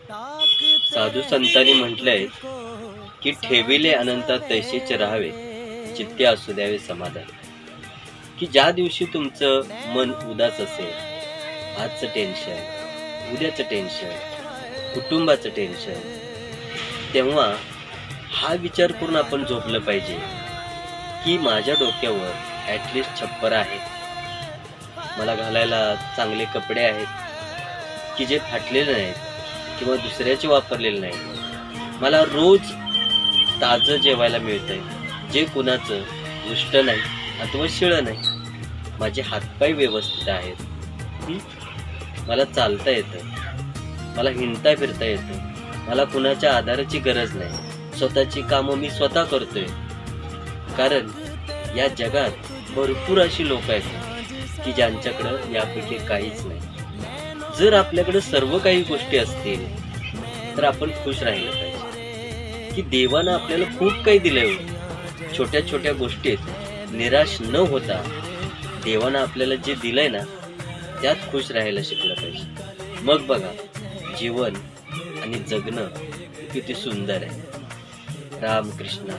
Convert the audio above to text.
साधू संतांनी म्हटलंय की ठेविले अनंतात तैसेच राहावे, चित्ते असू द्यावे समाधान. की ज्या दिवशी तुमचं मन उदास असेल, आजचं टेन्शन, उद्याचं टेन्शन, कुटुंबाचं टेन्शन, तेव्हा हा विचार करून आपण झोपलं पाहिजे की माझ्या डोक्यावर ॲटलिस्ट छप्पर आहे, मला घालायला चांगले कपडे आहेत की जे फाटलेले नाहीत किंवा दुसऱ्याचे वापरलेले नाही, मला रोज ताजं जेवायला मिळतंय जे कुणाचं उष्ट नाही अथवा शिळं नाही, माझे हातपाय व्यवस्थित आहेत, मला चालता येतं, मला हिंडता फिरता येतं, मला कुणाच्या आधाराची गरज नाही, स्वतःची कामं मी स्वतः करतोय. कारण या जगात भरपूर अशी लोक आहेत की ज्यांच्याकडं यापैकी काहीच नाही. जर आपल्याकडे सर्व काही गोष्टी असतील तर आपण खुश राहिलं पाहिजे की देवानं आपल्याला खूप काही दिलंय. छोट्या छोट्या गोष्टीत निराश न होता देवानं आपल्याला जे दिलंय ना त्यात खुश राहायला शिकलं पाहिजे. मग बघा जीवन आणि जगणं किती सुंदर आहे. रामकृष्ण.